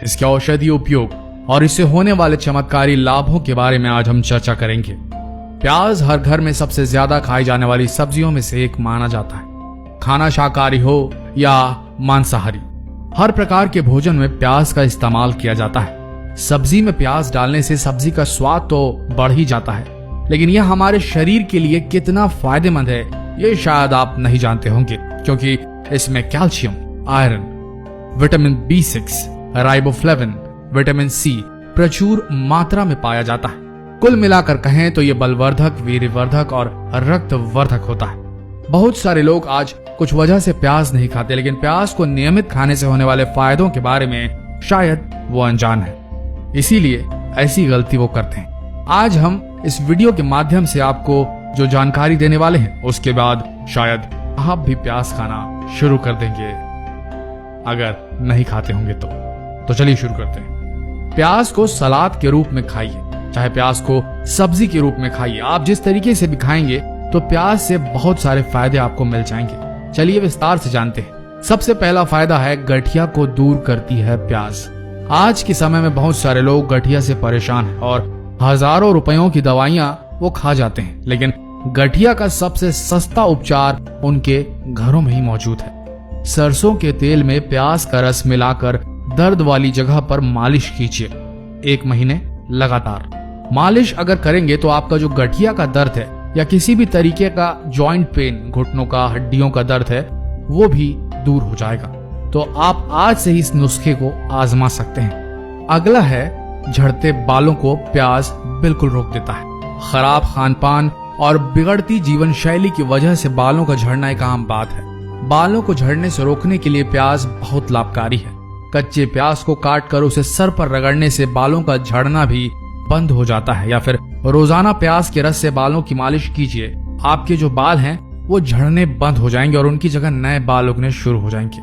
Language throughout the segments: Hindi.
इसके औषधीय उपयोग और इससे होने वाले चमत्कारी लाभों के बारे में आज हम चर्चा करेंगे। प्याज हर घर में सबसे ज्यादा खाई जाने वाली सब्जियों में से एक माना जाता है। खाना शाकाहारी हो या मांसाहारी, हर प्रकार के भोजन में प्याज का इस्तेमाल किया जाता है। सब्जी में प्याज डालने से सब्जी का स्वाद तो बढ़ ही जाता है, लेकिन यह हमारे शरीर के लिए कितना फायदेमंद है ये शायद आप नहीं जानते होंगे, क्योंकि इसमें calcium, iron, vitamin B6, riboflavin, vitamin C प्रचुर मात्रा में पाया जाता है। कुल मिलाकर कहें तो ये बलवर्धक, वीर्यवर्धक और रक्तवर्धक होता है। बहुत सारे लोग आज कुछ वजह से प्याज नहीं खाते, लेकिन प्याज को नियमित खाने से होने वाले फायदों के बारे में शायद वो अनजान है, इसीलिए ऐसी गलती वो करते हैं। आज हम इस वीडियो के माध्यम से आपको जो जानकारी देने वाले हैं, उसके बाद शायद आप भी प्याज खाना शुरू कर देंगे अगर नहीं खाते होंगे तो चलिए शुरू करते हैं। प्याज को सलाद के रूप में खाइए, चाहे प्याज को सब्जी के रूप में खाइए। आप जिस तरीके से भी खाएंगे तो प्याज से बहुत सारे फायदे आपको मिल जाएंगे। चलिए विस्तार से जानते हैं। सबसे पहला फायदा है, गठिया को दूर करती है प्याज। आज के समय में बहुत सारे लोग गठिया से परेशान हैं और हजारों रुपयों की दवाइयां वो खा जाते हैं, लेकिन गठिया का सबसे सस्ता उपचार उनके घरों में ही मौजूद है। सरसों के तेल में प्याज का रस मिलाकर दर्द वाली जगह पर मालिश कीजिए 1 महीने लगातार। मालिश अगर करेंगे तो आपका जो गठिया का दर्द है या किसी भी तरीके का जॉइंट पेन, घुटनों का, हड्डियों का दर्द है, वो भी दूर हो जाएगा। तो आप आज से ही इस नुस्खे को आजमा सकते हैं। अगला है, झड़ते बालों को प्याज बिल्कुल रोक देता है। खराब खानपान और बिगड़ती जीवन शैली की वजह से बालों का झड़ना एक आम बात है। बालों को झड़ने से रोकने के लिए प्याज बहुत लाभकारी है। कच्चे प्याज को काटकर उसे सर पर रगड़ने से बालों का झड़ना भी बंद हो जाता है, या फिर रोजाना प्याज के रस से बालों की मालिश कीजिए। आपके जो बाल हैं वो झड़ने बंद हो जाएंगे और उनकी जगह नए बाल उगने शुरू हो जाएंगे।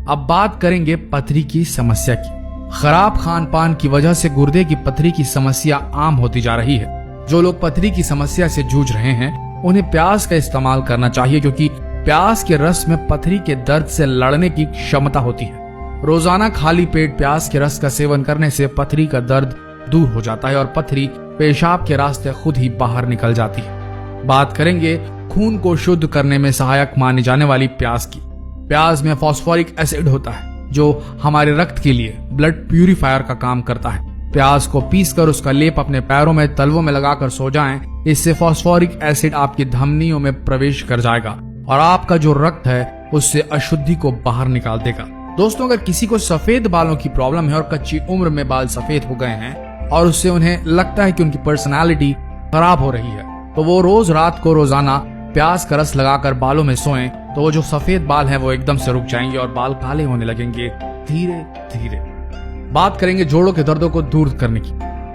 अब बात करेंगे पथरी की समस्या की। खराब खान पान की वजह से गुर्दे की पथरी की समस्या आम होती जा रही है। जो लोग पथरी की समस्या से जूझ रहे हैं उन्हें प्याज का इस्तेमाल करना चाहिए, क्योंकि प्याज के रस में पथरी के दर्द से लड़ने की क्षमता होती है। रोजाना खाली पेट प्याज के रस का सेवन करने से पथरी का दर्द दूर हो जाता है और पथरी पेशाब के रास्ते खुद ही बाहर निकल जाती है। बात करेंगे खून को शुद्ध करने में सहायक मानी जाने वाली प्याज की। प्याज में फास्फोरिक एसिड होता है जो हमारे रक्त के लिए ब्लड प्यूरिफायर का काम करता है। प्याज को पीसकर उसका लेप अपने पैरों में, तलवों में लगाकर सो जाएं। इससे फास्फोरिक एसिड आपकी धमनियों में प्रवेश कर जाएगा और आपका जो रक्त है उससे अशुद्धि को बाहर निकाल देगा। दोस्तों, अगर किसी को सफेद बालों की प्रॉब्लम है और कच्ची उम्र में बाल सफेद हो गए हैं और उससे उन्हें लगता है कि उनकी पर्सनालिटी खराब हो रही है, तो वो रोज रात को रोजाना प्याज का रस लगाकर बालों में सोएं, तो वो जो सफेद बाल हैं वो एकदम से रुक जाएंगे और बाल काले होने लगेंगे धीरे धीरे। बात करेंगे जोड़ों के दर्दों को दूर करने की।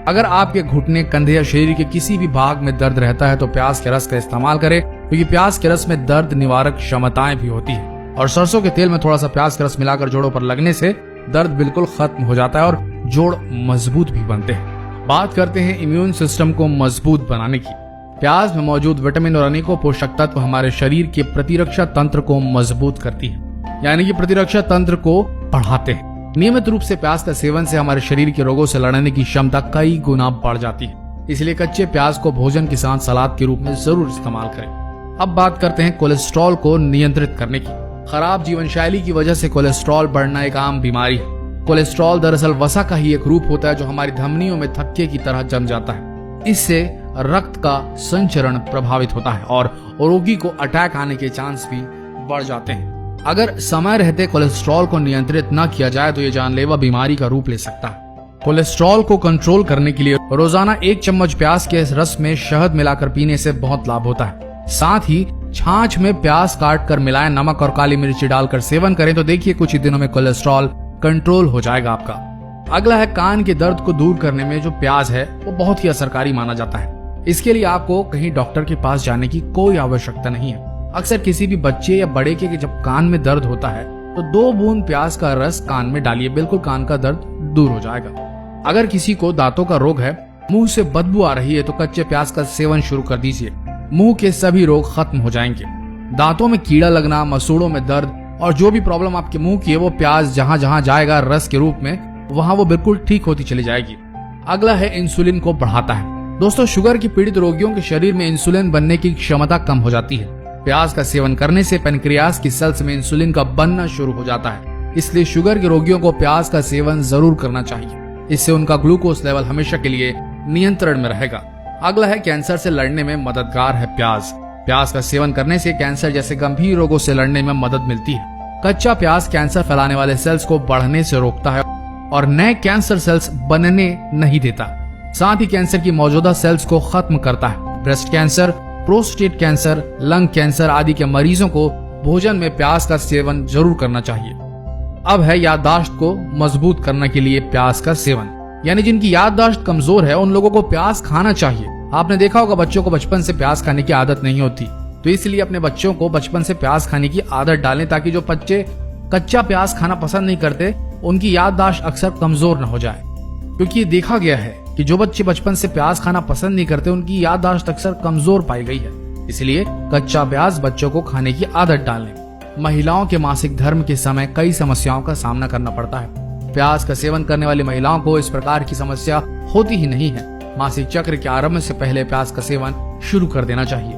अगर आपके घुटने, कंधे या शरीर के किसी भी भाग में दर्द रहता है तो प्याज के रस का इस्तेमाल करें, क्योंकि प्याज के रस में दर्द निवारक क्षमताएं भी होती है। और सरसों के तेल में थोड़ा सा प्याज का रस मिलाकर जोड़ों पर लगने से दर्द बिल्कुल खत्म हो जाता है और जोड़ मजबूत भी बनते हैं। बात करते हैं इम्यून सिस्टम को मजबूत बनाने की। प्याज में मौजूद विटामिन और अनेकों पोषक तत्व हमारे शरीर के प्रतिरक्षा तंत्र को मजबूत करती है, यानी कि प्रतिरक्षा तंत्र को बढ़ाते हैं। नियमित रूप से प्याज का सेवन से हमारे शरीर के रोगों से लड़ने की क्षमता कई गुना बढ़ जाती है। इसलिए कच्चे प्याज को भोजन के साथ सलाद के रूप में जरूर इस्तेमाल करें। अब बात करते हैं कोलेस्ट्रॉल को नियंत्रित करने की। खराब जीवन शैली की वजह से कोलेस्ट्रॉल बढ़ना एक आम बीमारी है। कोलेस्ट्रॉल दरअसल वसा का ही एक रूप होता है जो हमारी धमनियों में थक्के की तरह जम जाता है। इससे रक्त का संचरण प्रभावित होता है और रोगी को अटैक आने के चांस भी बढ़ जाते हैं। अगर समय रहते कोलेस्ट्रॉल को नियंत्रित न किया जाए तो ये जानलेवा बीमारी का रूप ले सकता है। कोलेस्ट्रॉल को कंट्रोल करने के लिए रोजाना 1 चम्मच प्याज के रस में शहद मिलाकर पीने से बहुत लाभ होता है। साथ ही छाछ में प्याज काट कर मिलाएं, नमक और काली मिर्ची डालकर सेवन करें तो देखिए कुछ ही दिनों में कोलेस्ट्रॉल कंट्रोल हो जाएगा आपका। अगला है, कान के दर्द को दूर करने में जो प्याज है वो बहुत ही असरकारी माना जाता है। इसके लिए आपको कहीं डॉक्टर के पास जाने की कोई आवश्यकता नहीं है। अक्सर किसी भी बच्चे या बड़े के जब कान में दर्द होता है तो 2 बूंद प्याज का रस कान में डालिए, बिल्कुल कान का दर्द दूर हो जाएगा। अगर किसी को दांतों का रोग है, मुंह से बदबू आ रही है तो कच्चे प्याज का सेवन शुरू कर दीजिए। मुंह के सभी रोग खत्म हो जाएंगे। दांतों में कीड़ा लगना, मसूड़ों में दर्द और जो भी प्रॉब्लम आपके मुंह की है वो प्याज जहां जहां जाएगा रस के रूप में वहां वो बिल्कुल ठीक होती चली जाएगी। अगला है इंसुलिन को बढ़ाता है। दोस्तों, शुगर की पीड़ित रोगियों के शरीर में इंसुलिन बनने की क्षमता कम हो जाती है। प्याज का सेवन करने से पेनक्रियास की सेल्स में इंसुलिन का बनना शुरू हो जाता है, इसलिए शुगर के रोगियों को प्याज का सेवन जरूर करना चाहिए। इससे उनका ग्लूकोज लेवल हमेशा के लिए नियंत्रण में रहेगा। अगला है कैंसर से लड़ने में मददगार है प्याज। प्याज का सेवन करने से कैंसर जैसे गंभीर रोगों से लड़ने में मदद मिलती है। कच्चा प्याज कैंसर फैलाने वाले सेल्स को बढ़ने से रोकता है और नए कैंसर सेल्स बनने नहीं देता। साथ ही कैंसर की मौजूदा सेल्स को खत्म करता है। Breast cancer, prostate cancer, lung cancer आदि के मरीजों को भोजन में प्याज का सेवन जरूर करना चाहिए। अब है याददाश्त को मजबूत करने के लिए प्याज का सेवन, यानी जिनकी याददाश्त कमजोर है उन लोगों को प्याज खाना चाहिए। आपने देखा होगा बच्चों को बचपन से प्याज खाने की आदत नहीं होती, तो इसलिए अपने बच्चों को बचपन से प्याज खाने की आदत डालें ताकि जो बच्चे कच्चा प्याज खाना पसंद नहीं करते उनकी याददाश्त अक्सर कमजोर न हो जाए। क्योंकि ये देखा गया है कि जो बच्चे बचपन से प्याज खाना पसंद नहीं करते उनकी याददाश्त अक्सर कमजोर पाई गई है। इसलिए कच्चा प्याज बच्चों को खाने की आदत डालें। महिलाओं के मासिक धर्म के समय कई समस्याओं का सामना करना पड़ता है। प्याज का सेवन करने वाली महिलाओं को इस प्रकार की समस्या होती ही नहीं है। मासिक चक्र के आरंभ से पहले प्याज का सेवन शुरू कर देना चाहिए।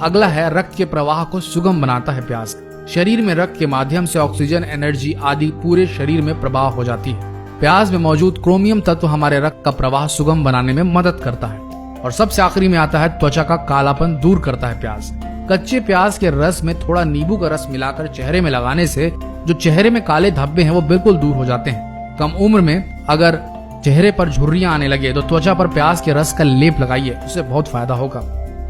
अगला है रक्त के प्रवाह को सुगम बनाता है प्याज। शरीर में रक्त के माध्यम से ऑक्सीजन, एनर्जी आदि पूरे शरीर में प्रवाह हो जाती है। प्याज में मौजूद क्रोमियम तत्व हमारे रक्त का प्रवाह सुगम बनाने में मदद करता है। और सबसे आखिरी में आता है त्वचा का कालापन दूर करता है प्याज। कच्चे प्याज के रस में थोड़ा नींबू का रस मिलाकर चेहरे में लगाने से जो चेहरे में काले धब्बे हैं वो बिल्कुल दूर हो जाते हैं। कम उम्र में अगर चेहरे पर झुर्रियां आने लगे तो त्वचा पर प्याज के रस का लेप लगाइए, उससे बहुत फायदा होगा।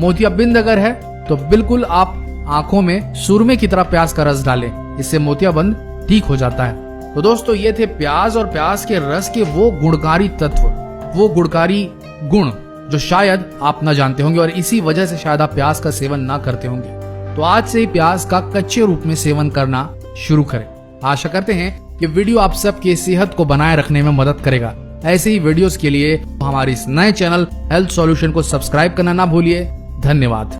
मोतियाबिंद अगर है तो बिल्कुल आप आंखों में सुरमे की तरह प्याज का रस डालें, इससे मोतियाबिंद ठीक हो जाता है। तो दोस्तों, ये थे प्याज और प्याज के रस के वो गुणकारी तत्व, वो गुणकारी गुण जो शायद आप न जानते होंगे और इसी वजह से शायद आप प्याज का सेवन ना करते होंगे। तो आज से ही प्याज का कच्चे रूप में सेवन करना शुरू करें। आशा करते हैं कि वीडियो आप सबकी सेहत को बनाए रखने में मदद करेगा। ऐसे ही वीडियोस के लिए हमारे इस नए चैनल हेल्थ सॉल्यूशन को सब्सक्राइब करना ना भूलिए। धन्यवाद।